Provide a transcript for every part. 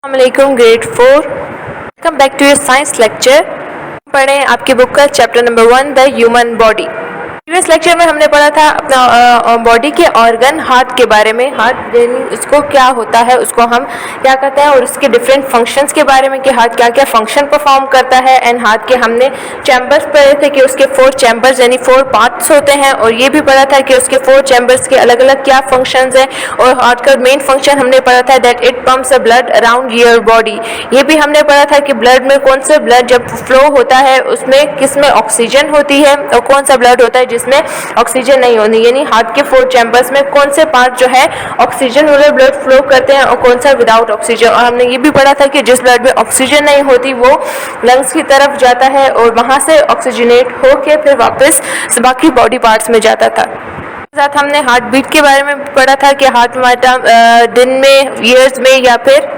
अस्सलामुअलैकुम grade 4। Welcome back to your science lecture. पढ़ें आपकी बुक का chapter number 1 the human body. Previous lecture में हमने पढ़ा था अपना बॉडी के ऑर्गन हार्ट के बारे में। हार्ट उसको क्या होता है, उसको हम क्या करते हैं और उसके डिफरेंट फंक्शंस के बारे में कि हार्ट क्या क्या फंक्शन परफॉर्म करता है। एंड हार्ट के हमने चैम्बर्स पढ़े थे कि उसके 4 चैम्बर्स यानी 4 पार्ट्स होते हैं, और ये भी पढ़ा था कि उसके 4 चैम्बर्स के अलग अलग क्या फंक्शंस हैं। और हार्ट का मेन फंक्शन हमने पढ़ा था that it pumps the blood around your body. ये भी हमने पढ़ा था कि ब्लड में कौन सा ब्लड जब फ्लो होता है उसमें किस में ऑक्सीजन होती है और कौन सा ब्लड होता है जिसमें ऑक्सीजन नहीं होती। यानी हार्ट के 4 चैम्बर्स में कौन से पार्ट जो है ऑक्सीजन वाले ब्लड फ्लो करते हैं और कौन सा विदाउट ऑक्सीजन। और हमने ये भी पढ़ा था कि जिस ब्लड में ऑक्सीजन नहीं होती वो लंग्स की तरफ जाता है और वहां से ऑक्सीजनेट होकर फिर वापस बाकी बॉडी पार्ट्स में जाता था। साथ हमने हार्ट बीट के बारे में पढ़ा था कि हार्ट हमारा दिन में, ईयर्स में या फिर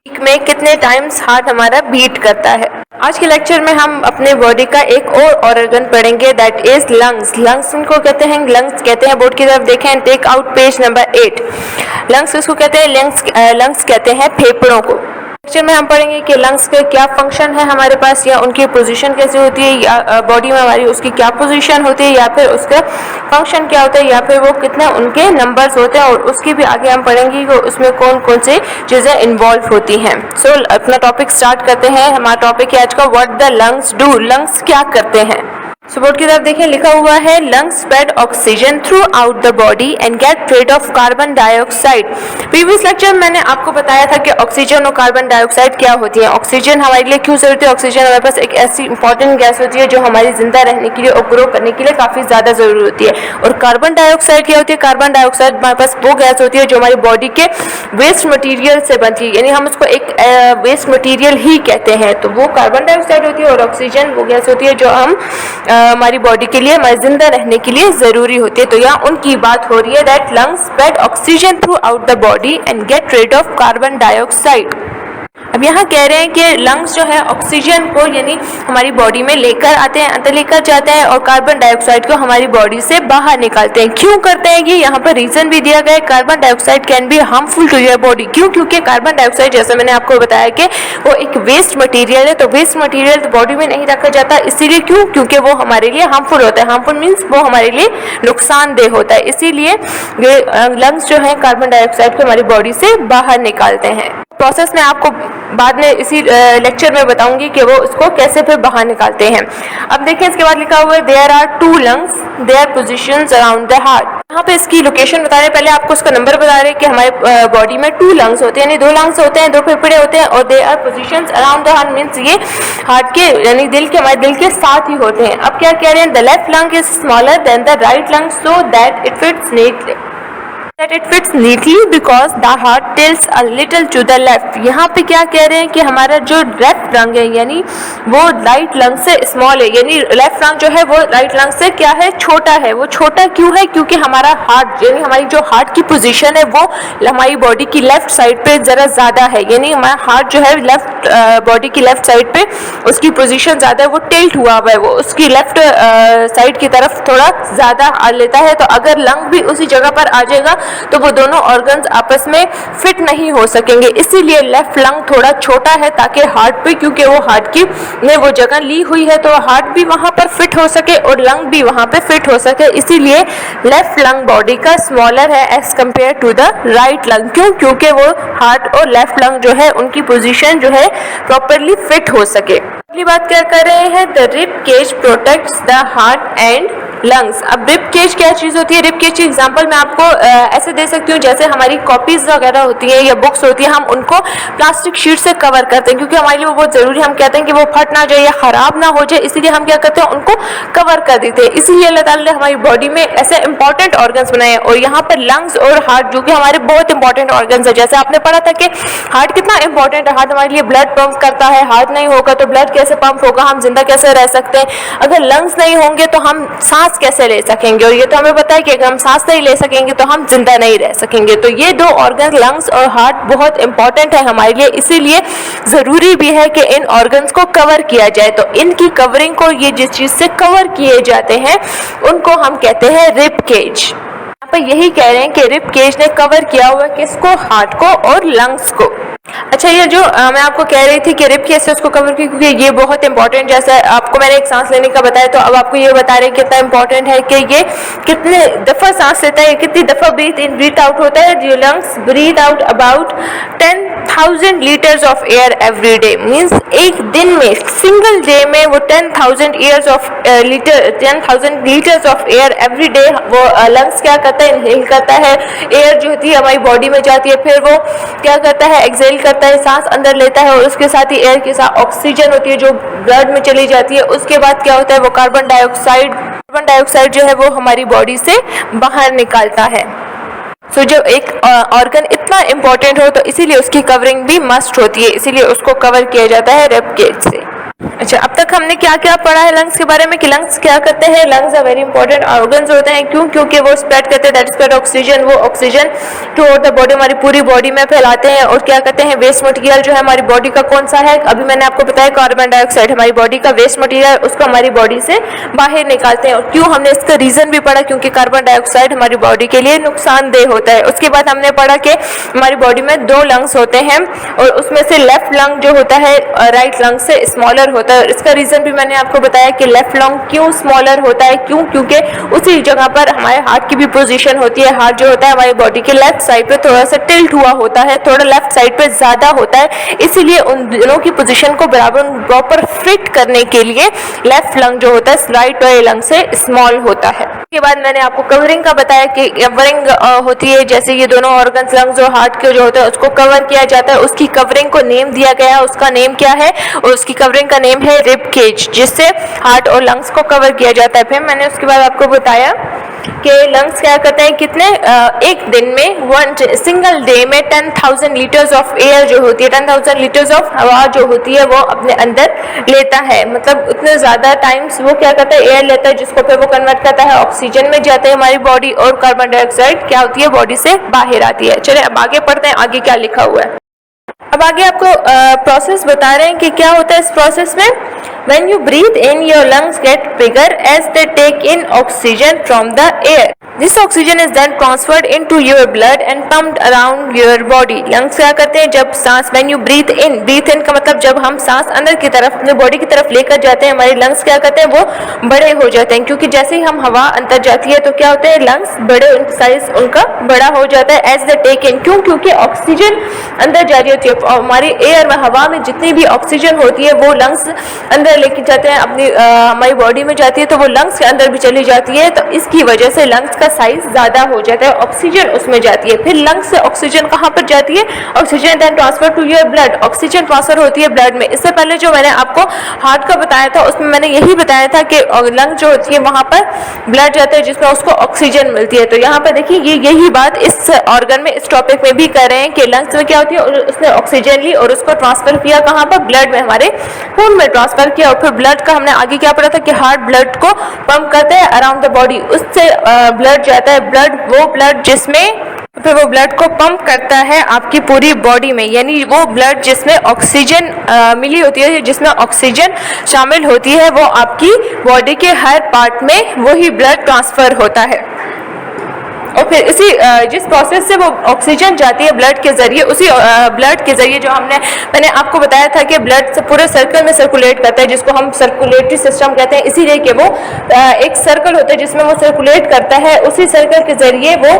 वीक में कितने टाइम्स हार्ट हमारा बीट करता है। आज के लेक्चर में हम अपने बॉडी का एक और ऑर्गन पढ़ेंगे दैट इज लंग्स। लंग्स इनको कहते हैं, लंग्स कहते हैं, बोर्ड की तरफ देखें, take out page number 8। Lungs किसको कहते हैं? लंग्स कहते हैं फेफड़ों को। लेक्चर में हम पढ़ेंगे कि लंग्स के क्या फंक्शन है हमारे पास, या उनकी पोजीशन कैसे होती है, या बॉडी में हमारी उसकी क्या पोजीशन होती है, या फिर उसका फंक्शन क्या होता है, या फिर वो कितने उनके नंबर्स होते हैं। और उसकी भी आगे हम पढ़ेंगे कि उसमें कौन कौन से चीज़ें इन्वॉल्व होती हैं। सो अपना टॉपिक स्टार्ट करते हैं। हमारा टॉपिक है आज का what the lungs do. Lungs क्या करते हैं? बोर्ड की तरफ देखें, लिखा हुआ है lungs spread oxygen throughout the body and get rid of carbon dioxide. Previous lecture में मैंने आपको बताया था कि ऑक्सीजन और कार्बन डाइऑक्साइड क्या होती है। ऑक्सीजन हमारे लिए क्यों जरूरत है? ऑक्सीजन हमारे पास एक ऐसी इंपॉर्टेंट गैस होती है जो हमारी जिंदा रहने के लिए और ग्रो करने के लिए काफी ज्यादा जरूरी होती है। और कार्बन डाइऑक्साइड क्या होती है? कार्बन डाइऑक्साइड हमारे पास वो गैस होती है जो हमारी बॉडी के वेस्ट मटीरियल से बनती है, यानी हम उसको एक वेस्ट मटीरियल ही कहते हैं। तो वो कार्बन डाइऑक्साइड होती है और ऑक्सीजन वो गैस होती है जो हम हमारी बॉडी के लिए, हमारे जिंदा रहने के लिए जरूरी होती है। तो यहाँ उनकी बात हो रही है that lungs spread oxygen throughout the body and get rid of carbon dioxide. अब यहाँ कह रहे हैं कि लंग्स जो है ऑक्सीजन को यानी हमारी बॉडी में लेकर आते हैं, अंदर लेकर जाते हैं, और कार्बन डाइऑक्साइड को हमारी बॉडी से बाहर निकालते हैं। क्यों करते हैं ये? यहाँ पर रीजन भी दिया गया है। Carbon dioxide can be harmful to your body. क्यों? क्योंकि कार्बन डाइऑक्साइड जैसे मैंने आपको बताया कि वो एक वेस्ट मटीरियल है, तो वेस्ट मटीरियल तो बॉडी में नहीं रखा जाता। इसीलिए क्यों? क्योंकि वो हमारे लिए हार्मफुल होता है। हार्मफुल मीन्स वो हमारे लिए नुकसानदेह होता है। इसीलिए लंग्स जो है कार्बन डाइऑक्साइड को हमारी बॉडी से बाहर निकालते हैं। प्रोसेस में आपको बाद में इसी लेक्चर में बताऊंगी कि वो उसको कैसे फिर बाहर निकालते हैं। अब देखिए इसके बाद लिखा हुआ है there are 2 lungs, their positions around the heart. यहाँ पे इसकी लोकेशन बता रहे, पहले आपको उसका नंबर बता रहे कि हमारे बॉडी में 2 लंग्स होते हैं, यानी 2 लंग्स होते हैं, 2 फेफड़े होते हैं, और they are positions around the heart means ये हार्ट के यानी दिल के, हमारे दिल के साथ ही होते हैं। अब क्या कह रहे हैं? The left lung is smaller than the right lung so that it fits neatly because the heart tilts a little to the left। यहाँ पे क्या कह रहे हैं कि हमारा जो लेफ्ट लंग है यानी वो राइट लंग से स्मॉल है, यानी लेफ्ट लंग जो है वो राइट लंग से क्या है? छोटा है। वो छोटा क्यों है? क्योंकि हमारा हार्ट यानी हमारी जो हार्ट की पोजीशन है वो हमारी बॉडी की लेफ्ट साइड पे जरा ज्यादा है, यानी हमारा हार्ट जो है लेफ्ट बॉडी की लेफ्ट साइड पे उसकी पोजीशन ज्यादा है, वो टिल्ट हुआ हुआ है, वो उसकी लेफ्ट साइड की तरफ थोड़ा ज्यादा आ लेता है। तो अगर लंग भी उसी जगह पर आ जाएगा तो वो दोनों ऑर्गन्स आपस में फिट नहीं हो सकेंगे। इसीलिए लेफ्ट लंग थोड़ा छोटा है ताकि हार्ट पे, क्योंकि वो हार्ट की ने वो जगह ली हुई है तो हार्ट भी वहां पर फिट हो सके और लंग भी वहां पे फिट हो सके। इसीलिए लेफ्ट लंग बॉडी का स्मॉलर है as compare to the right lung. क्यों? क्योंकि वो हार्ट और लेफ्ट लंग जो है उनकी पोजीशन जो है प्रॉपरली फिट हो सके। अगली बात क्या कर रहे हैं? The rib cage protects the heart and lungs. अब रिब केज क्या चीज होती है? रिब केज की एग्जांपल मैं आपको ऐसे दे सकती हूँ, जैसे हमारी कॉपीज वगैरह होती है या बुक्स होती है, हम उनको प्लास्टिक शीट से कवर करते हैं क्योंकि हमारे लिए वो बहुत जरूरी, हम कहते हैं कि वो फट ना जाए या खराब ना हो जाए, इसीलिए हम क्या करते हैं? उनको कवर कर देते हैं। इसीलिए अल्लाह ताला ने हमारी बॉडी में ऐसे इंपॉर्टेंट ऑर्गन्स बनाए हैं। और यहाँ पर लंग्स और हार्ट जो कि हमारे बहुत इंपॉर्टेंट ऑर्गन्स है, जैसे आपने पढ़ा था कि हार्ट कितना इंपॉर्टेंट है। हार्ट हमारे लिए ब्लड पंप करता है, हार्ट नहीं होगा तो ब्लड कैसे पंप होगा, हम जिंदा कैसे रह सकते हैं। अगर लंग्स नहीं होंगे तो हम सांस कैसे ले सकेंगे, और ये तो हमें पता है कि अगर हम सांस नहीं ले सकेंगे तो हम जिंदा नहीं रह सकेंगे। तो ये 2 ऑर्गन लंग्स और हार्ट बहुत इंपॉर्टेंट है हमारे लिए, इसीलिए जरूरी भी है कि इन ऑर्गन्स को कवर किया जाए। तो इनकी कवरिंग को, ये जिस चीज से कवर किए जाते हैं उनको हम कहते हैं रिब केज। यहाँ पर यही कह रहे हैं कि रिब केज ने कवर किया हुआ किसको? हार्ट को और लंग्स को। अच्छा, ये जो मैं आपको कह रही थी कि रिब केसेस को कवर की, क्योंकि ये बहुत इंपॉर्टेंट, जैसे आपको मैंने एक सांस लेने का बताया, तो अब आपको ये बता रहे हैं कितना इंपॉर्टेंट है कि ये कितने दफ़ा सांस लेता है, कितनी दफ़ा ब्रीथ इन ब्रीथ आउट होता है। जो lungs breathe out about 10,000 litres of air every day, मीन्स एक दिन में, सिंगल डे में वो 10,000 litres of air every day वो लंग्स क्या करता है, इनहेल करता है। एयर जो होती है हमारी बॉडी में जाती है, फिर वो क्या करता है, एक्सहेल करता है, सांस अंदर लेता है, और उसके साथ ही एयर के साथ ऑक्सीजन होती है जो ब्लड में चली जाती है। उसके बाद क्या होता है, वो कार्बन डाइऑक्साइड जो है वो हमारी बॉडी से बाहर निकालता है। सो जब एक ऑर्गन इतना इम्पोर्टेंट हो तो इसीलिए उसकी कवरिंग भी मस्ट होती है, इसीलिए उसको कवर किया जाता है रिब केज से। अच्छा, अब तक हमने क्या क्या पढ़ा है लंग्स के बारे में, कि लंग्स क्या करते हैं। Lungs are very important organs होते हैं, क्यों, क्योंकि वो स्प्रेड करते हैं, दैट स्प्रेड ऑक्सीजन, वो oxygen throughout the body हमारी पूरी बॉडी में फैलाते हैं। और क्या करते हैं, वेस्ट मटेरियल जो है हमारी बॉडी का कौन सा है, अभी मैंने आपको बताया कार्बन डाइऑक्साइड हमारी बॉडी का वेस्ट मटेरियल, उसको हमारी बॉडी से बाहर निकालते हैं। और क्यों, हमने इसका रीजन भी पढ़ा, क्योंकि कार्बन डाइऑक्साइड हमारी बॉडी के लिए नुकसानदेह होता है। उसके बाद हमने पढ़ा कि हमारी बॉडी में 2 लंग्स होते हैं, और उसमें से लेफ्ट लंग जो होता है राइट लंग से स्मॉलर होता है। इसका रीजन भी मैंने आपको बताया कि लेफ्ट लंग क्यों स्मॉलर होता है, क्यों, क्योंकि उसी जगह पर हमारे हार्ट की भी पोजीशन होती है। हार्ट जो होता है हमारी बॉडी के लेफ्ट साइड पे थोड़ा सा टिल्ट हुआ होता है, थोड़ा लेफ्ट साइड पे ज्यादा होता है, इसीलिए उन दोनों की पोजीशन को बराबर प्रॉपर फिट करने के लिए लेफ्ट लंग जो होता है राइट वाले लंग से स्मॉल होता है। उसके बाद मैंने आपको कवरिंग का बताया कि कवरिंग होती है, जैसे ये दोनों ऑर्गन्स लंग्स और हार्ट के जो होता है उसको कवर किया जाता है, उसकी कवरिंग को नेम दिया गया है, उसका नेम क्या है, और उसकी कवरिंग का नेम है रिब केज, जिससे हार्ट और लंग्स को कवर किया जाता है। फिर मैंने उसके बाद आपको बताया कि लंग्स क्या करते हैं, कितने एक दिन में सिंगल डे में 10,000 लीटर्स ऑफ एयर जो होती है, 10,000 लीटर्स ऑफ हवा जो होती है वो अपने अंदर लेता है। मतलब उतने ज्यादा टाइम्स वो क्या करता है, एयर लेता है, जिसको फिर वो कन्वर्ट करता है ऑक्सीजन में जाता है हमारी बॉडी, और कार्बन डाइऑक्साइड क्या होती है बॉडी से बाहर आती है। चलिए अब आगे पढ़ते हैं, आगे क्या लिखा हुआ है। अब आगे आपको प्रोसेस बता रहे हैं कि क्या होता है इस प्रोसेस में। When you breathe in, your lungs get bigger as they take in oxygen from the air. This oxygen is then transferred into your blood and pumped around your body. Lungs क्या करते हैं, जब सांस when you breathe in का मतलब जब हम सांस अंदर की तरफ अपने बॉडी की तरफ लेकर जाते हैं, हमारे लंग्स क्या करते हैं, वो बड़े हो जाते हैं, क्योंकि जैसे ही हम हवा अंदर जाती है तो क्या होते हैं, लंग्स बड़े, साइज उनका बड़ा हो जाता है एज द टेक इन। क्यों, क्योंकि ऑक्सीजन अंदर जा रही होती है, हमारी एयर में, हवा में जितनी भी ऑक्सीजन होती है वो लंग्स अंदर लेके जाते हैं, अपनी हमारी बॉडी में जाती है, तो वो लंग्स के अंदर भी चली जाती है, तो इसकी वजह से लंग्स का साइज ज्यादा हो जाता है, ऑक्सीजन उसमें जाती है। फिर लंग्स से ऑक्सीजन कहाँ पर जाती है, oxygen then transfer to your blood, oxygen transfer होती है ब्लड में। इससे पहले जो मैंने आपको हार्ट का बताया था उसमें मैंने यही बताया था कि लंग जो होती है वहां पर ब्लड जाता है जिसमें उसको ऑक्सीजन मिलती है। तो यहाँ पर देखिए ये यही बात इस ऑर्गन में, इस टॉपिक में भी कर रहे हैं कि लंग्स में क्या होती है, उसने ऑक्सीजन ली और उसको ट्रांसफर किया कहाँ पर, ब्लड में, हमारे खून में ट्रांसफर किया। और फिर ब्लड का हमने आगे क्या पढ़ा था कि हार्ट ब्लड को पंप करता है अराउंड द बॉडी, उससे ब्लड जाता है, वो ब्लड जिसमें फिर वो ब्लड को पंप करता है आपकी पूरी बॉडी में, यानी वो ब्लड जिसमें ऑक्सीजन मिली होती है, जिसमें ऑक्सीजन शामिल होती है, वो आपकी बॉडी के हर पार्ट में वही ब्लड ट्रांसफर होता है। और फिर इसी जिस प्रोसेस से वो ऑक्सीजन जाती है ब्लड के जरिए, उसी ब्लड के जरिए जो मैंने आपको बताया था कि ब्लड से पूरे सर्कल में सर्कुलेट करता है, जिसको हम सर्कुलेटरी सिस्टम कहते हैं, इसीलिए कि वो एक सर्कल होता है जिसमें वो सर्कुलेट करता है, उसी सर्कल के जरिए वो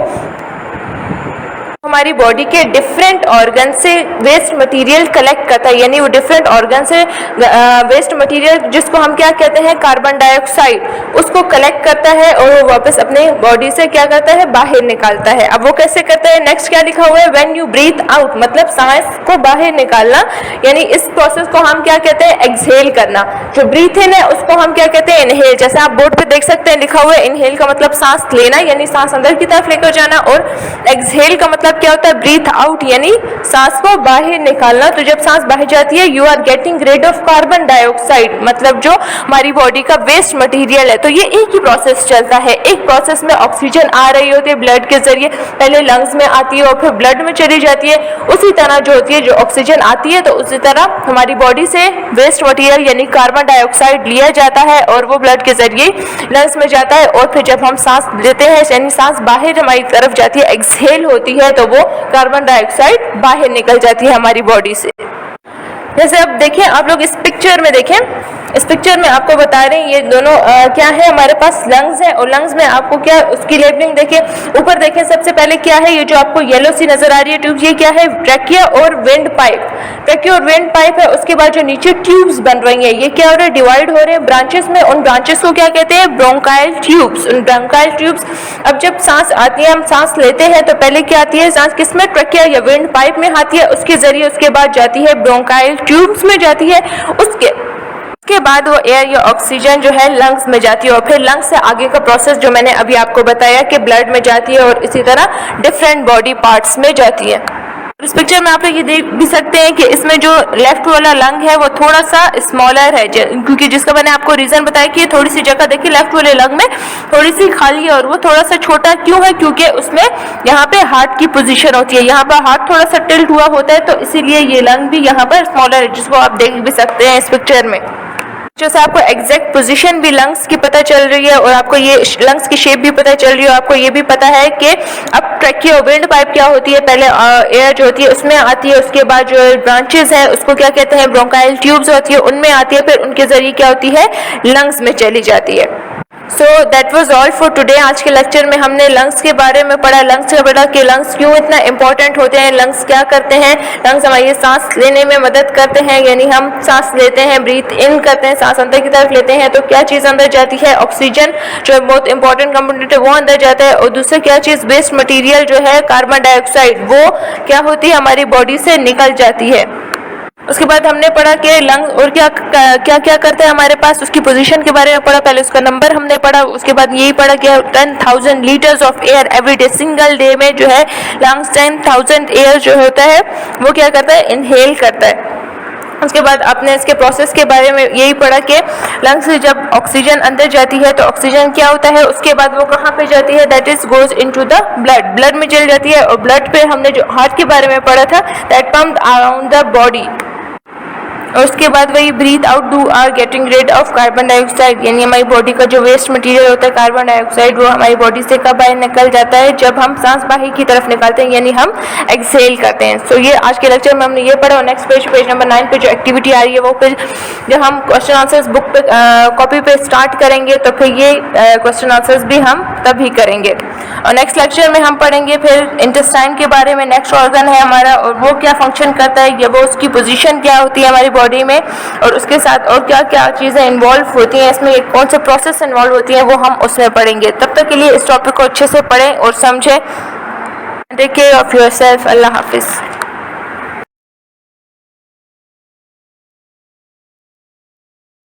हमारी बॉडी के डिफरेंट ऑर्गन से वेस्ट मटेरियल कलेक्ट करता है, यानी वो डिफरेंट ऑर्गन से वेस्ट मटेरियल जिसको हम क्या कहते हैं, कार्बन डाइऑक्साइड, उसको कलेक्ट करता है और वो वापस अपने बॉडी से क्या करता है, बाहर निकालता है। अब वो कैसे करता है, नेक्स्ट क्या लिखा हुआ है, व्हेन यू ब्रीथ आउट, मतलब सांस को बाहर निकालना, यानी इस प्रोसेस को हम क्या कहते हैं, एक्सहेल करना। जो ब्रीथ इन है उसको हम क्या कहते हैं, इनहेल। जैसे आप बोर्ड पे देख सकते हैं लिखा हुआ है, इनहेल का मतलब सांस लेना, यानी सांस अंदर की तरफ लेकर जाना, और एक्सहेल का मतलब क्या होता है, ब्रीथ आउट, यानी सांस को बाहर निकालना। तो जब सांस बाहर जाती है, you are getting rid of carbon dioxide, मतलब जो हमारी बॉडी का वेस्ट मटेरियल है। तो ये एक ही प्रोसेस चलता है, एक प्रोसेस में ऑक्सीजन आ रही होती है ब्लड के जरिए, पहले लंग्स में आती है और फिर ब्लड में चली जाती है, उसी तरह जो होती है, जो ऑक्सीजन आती है तो उसी तरह हमारी बॉडी से वेस्ट मटेरियल यानी कार्बन डाइऑक्साइड लिया जाता है और वो ब्लड के जरिए लंग्स में जाता है। और फिर जब हम सांस लेते हैं, यानी सांस बाहर हमारी तरफ जाती है, एक्सहेल होती है, तो वो कार्बन डाइऑक्साइड बाहर निकल जाती है हमारी बॉडी से। जैसे अब देखिए आप लोग इस पिक्चर में देखें, इस पिक्चर में आपको बता रहे हैं ये दोनों क्या है, हमारे पास लंग्स है और लंग्स में आपको क्या उसकी लेबलिंग देखिए, ऊपर देखें सबसे पहले क्या है, ये जो आपको येलो सी नजर आ रही है ट्यूब, ये क्या है, ट्रैकिया और विंड पाइप। ट्रैकिया और विंड पाइप है, उसके बाद जो नीचे ट्यूब्स बन रही हैं ये क्या हो रहा है, डिवाइड हो रहे हैं ब्रांचेस में, उन ब्रांचेस को क्या कहते हैं, ब्रोंकाइल ट्यूब्स। उन ब्रोंकाइल ट्यूब्स, अब जब सांस आती है, हम सांस लेते हैं तो पहले क्या आती है सांस, किसमें, ट्रैकिया या विंड पाइप में आती है, उसके जरिए उसके बाद जाती है ब्रोंकाइल ट्यूब्स में जाती है, उसके बाद वो एयर या ऑक्सीजन जो है लंग्स में जाती है और फिर लंग्स से आगे का प्रोसेस जो मैंने अभी आपको बताया कि ब्लड में जाती है और इसी तरह डिफरेंट बॉडी पार्ट्स में जाती है। इस पिक्चर में आप लोग ये देख भी सकते हैं कि इसमें जो लेफ्ट वाला लंग है वो थोड़ा सा स्मॉलर है, क्योंकि जिसका मैंने आपको रीजन बताया कि थोड़ी सी जगह देखिए लेफ्ट वाले लंग में थोड़ी सी खाली है और वो थोड़ा सा छोटा क्यों है, क्योंकि उसमें यहाँ पे हार्ट की पोजीशन होती है, यहाँ पर हार्ट थोड़ा सा टिल्ट हुआ होता है तो इसीलिए ये लंग भी यहाँ पर स्मॉलर है, जिसको आप देख भी सकते हैं इस पिक्चर में। जैसे आपको एग्जैक्ट पोजीशन भी लंग्स की पता चल रही है और आपको ये लंग्स की शेप भी पता चल रही है, आपको ये भी पता है कि अब ट्रैकिया विंड पाइप क्या होती है, पहले एयर जो होती है उसमें आती है, उसके बाद जो ब्रांचेस है उसको क्या कहते हैं, ब्रोंकाइल ट्यूब्स होती है, उनमें आती है, फिर उनके जरिए क्या होती है, लंग्स में चली जाती है। So that was all for today. आज के लेक्चर में हमने लंग्स के बारे में पढ़ा, लंग्स का पढ़ा कि लंग्स क्यों इतना इंपॉर्टेंट होते हैं, लंग्स क्या करते हैं, लंग्स हमारी सांस लेने में मदद करते हैं, यानी हम सांस लेते हैं, ब्रीथ इन करते हैं, सांस अंदर की तरफ लेते हैं तो क्या चीज़ अंदर जाती है, ऑक्सीजन जो बहुत इंपॉर्टेंट कंपोनेंट है वो अंदर जाता है, और दूसरा क्या चीज़, वेस्ट मटीरियल जो है कार्बन डाइऑक्साइड, वो क्या होती है, हमारी बॉडी से निकल जाती है। उसके बाद हमने पढ़ा कि लंग और क्या क्या क्या करते हैं हमारे पास, उसकी पोजीशन के बारे में पढ़ा, पहले उसका नंबर हमने पढ़ा, उसके बाद यही पढ़ा कि 10,000 litres of air every day, single day में जो है लंग्स 10,000 एयर जो होता है वो क्या करता है, इनहेल करता है। उसके बाद आपने इसके प्रोसेस के बारे में यही पढ़ा कि लंग्स से जब ऑक्सीजन अंदर जाती है तो ऑक्सीजन क्या होता है, उसके बाद वो कहाँ पे जाती है, that is goes into the blood, blood में चली जाती है, और ब्लड पे हमने जो हार्ट के बारे में पढ़ा था, that pumped around the body, और उसके बाद वही breathe out do are getting rid of carbon dioxide, यानी हमारी बॉडी का जो वेस्ट मटेरियल होता है कार्बन डाइऑक्साइड वो हमारी बॉडी से कब बाहर निकल जाता है, जब हम सांस बाहर की तरफ निकालते हैं, यानी हम एक्सहेल करते हैं। सो ये आज के लेक्चर में हमने ये पढ़ा, और नेक्स्ट पेज नंबर 9 पे जो एक्टिविटी आ रही है वो फिर जब हम क्वेश्चन आंसर्स बुक पे कॉपी पे स्टार्ट करेंगे तो फिर ये क्वेश्चन आंसर्स भी हम तभी करेंगे। और नेक्स्ट लेक्चर में हम पढ़ेंगे फिर इंटेस्टाइन के बारे में, नेक्स्ट ऑर्गन है हमारा और वो क्या फंक्शन करता है, या वो उसकी पोजीशन क्या होती है हमारी बॉडी में, और उसके साथ और क्या क्या चीज़ें इन्वॉल्व होती हैं इसमें, कौन से प्रोसेस इन्वॉल्व होती हैं वो हम उसमें पढ़ेंगे। तब तक के लिए इस टॉपिक को अच्छे से पढ़ें और समझें। Take care of yourself. अल्लाह हाफिज़।